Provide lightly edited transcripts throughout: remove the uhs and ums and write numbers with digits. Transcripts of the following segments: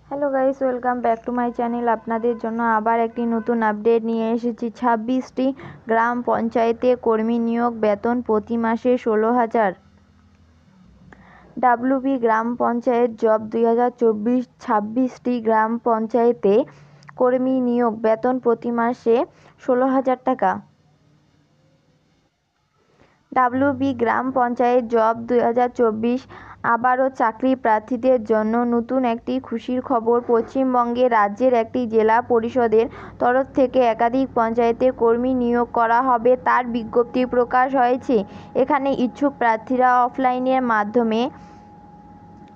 Hello guys, welcome back to my channel. আপনাদের জন্য আবার একটি নতুন আপডেট নিয়ে এসেছি। 26টি গ্রাম পঞ্চায়েতে কর্মী নিয়োগ, বেতন প্রতি মাসে 16,000। ডাব্লিউবি গ্রাম পঞ্চায়েত জব 2024। 26টি গ্রাম পঞ্চায়েতে কর্মী নিয়োগ, বেতন প্রতি মাসে 16,000 টাকা। ডাব্লিউবি গ্রাম পঞ্চায়েত জব 2024 আবারও চাকরি প্রার্থীদের জন্য নতুন একটি খুশির খবর। পশ্চিমবঙ্গে রাজ্যের একটি জেলা পরিষদের তরফ থেকে একাধিক পঞ্চায়েতে কর্মী নিয়োগ করা হবে, তার বিজ্ঞপ্তি প্রকাশ হয়েছে। এখানে ইচ্ছুক প্রার্থীরা অফলাইনের মাধ্যমে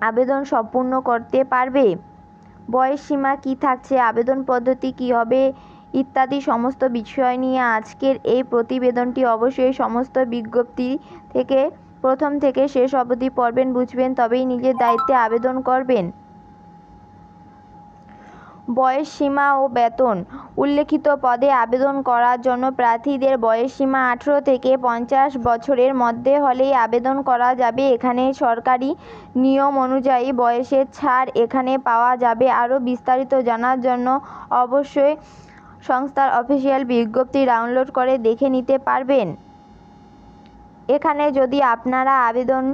আবেদন সম্পূর্ণ করতে পারবে। বয়সসীমা কী থাকছে, আবেদন পদ্ধতি কী হবে ইত্যাদি সমস্ত বিষয় নিয়ে আজকের এই প্রতিবেদনটি। অবশ্যই সমস্ত বিজ্ঞপ্তি থেকে প্রথম থেকে শেষ অবধি পড়বেন, বুঝবেন, তবেই নিজের দায়িত্বে আবেদন করবেন। বয়সসীমা ও বেতন। উল্লেখিত পদে আবেদন করার জন্য প্রার্থীদের বয়সসীমা 18 থেকে 50 বছরের মধ্যে হলেই আবেদন করা যাবে। এখানে সরকারি নিয়ম অনুযায়ী বয়সের ছাড় এখানে পাওয়া যাবে। আরও বিস্তারিত জানার জন্য অবশ্যই সংস্থার অফিসিয়াল বিজ্ঞপ্তি ডাউনলোড করে দেখে নিতে পারবেন। এখানে যদি আপনারা আবেদন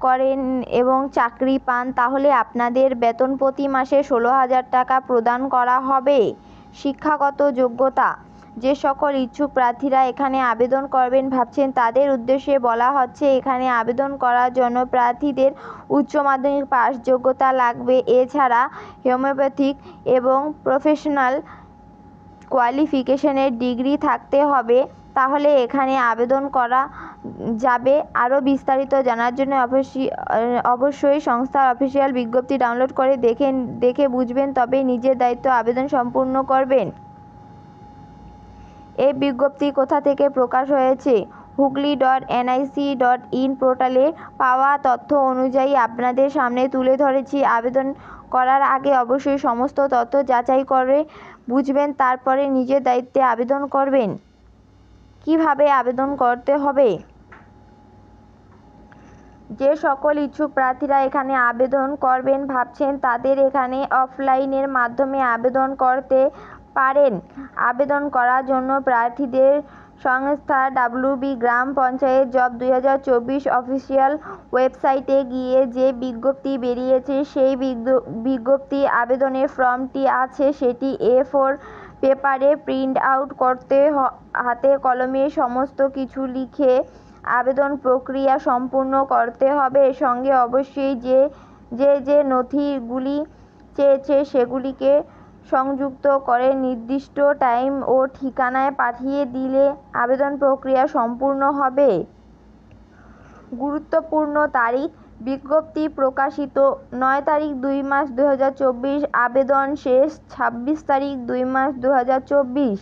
করেন এবং চাকরি পান, তাহলে আপনাদের বেতন প্রতি মাসে 16,000 টাকা প্রদান করা হবে। শিক্ষাগত যোগ্যতা। যে সকল ইচ্ছুক প্রার্থীরা এখানে আবেদন করবেন ভাবছেন, তাদের উদ্দেশ্যে বলা হচ্ছে, এখানে আবেদন করার জন্য প্রার্থীদের উচ্চ মাধ্যমিক পাস যোগ্যতা লাগবে। এছাড়া হোমিওপ্যাথিক এবং প্রফেশনাল কোয়ালিফিকেশনের ডিগ্রি থাকতে হবে, তাহলে এখানে আবেদন করা যাবে। আরও বিস্তারিত জানার জন্য অবশ্যই সংস্থার অফিসিয়াল বিজ্ঞপ্তি ডাউনলোড করে দেখে বুঝবেন, তবেই নিজের দায়িত্ব আবেদন সম্পূর্ণ করবেন। এই বিজ্ঞপ্তি কোথা থেকে প্রকাশ হয়েছে? হুগলি.nic.in পোর্টালে পাওয়া তথ্য অনুযায়ী আপনাদের সামনে তুলে ধরেছি। আবেদন করার আগে অবশ্যই সমস্ত তথ্য যাচাই করে বুঝবেন, তারপরে নিজের দায়িত্বে আবেদন করবেন। কিভাবে আবেদন করতে হবে? যে সকল ইচ্ছুক প্রার্থীরা এখানে আবেদন করবেন ভাবছেন, তাদের এখানে অফলাইনের মাধ্যমে আবেদন করতে পারেন। আবেদন করার জন্য প্রার্থীদের সংস্থা ডাব্লিউবি গ্রাম পঞ্চায়েত জব 2024 অফিসিয়াল ওয়েবসাইটে গিয়ে যে বিজ্ঞপ্তি বেরিয়েছে, সেই বিজ্ঞপ্তি আবেদনের ফর্মটি আছে, সেটি A4 পেপারে প্রিন্ট আউট করতে হাতে কলমে সমস্ত কিছু লিখে আবেদন প্রক্রিয়া সম্পূর্ণ করতে হবে। সঙ্গে অবশ্যই যে নথিগুলি চেয়েছে সেগুলিকে সংযুক্ত করে নির্দিষ্ট টাইম ও ঠিকানায় পাঠিয়ে দিলে আবেদন প্রক্রিয়া সম্পূর্ণ হবে। গুরুত্বপূর্ণ তারিখ। বিজ্ঞপ্তি প্রকাশিত 9 তারিখ 2 মাস 2024। আবেদন শেষ 26 তারিখ 2 মাস 2024।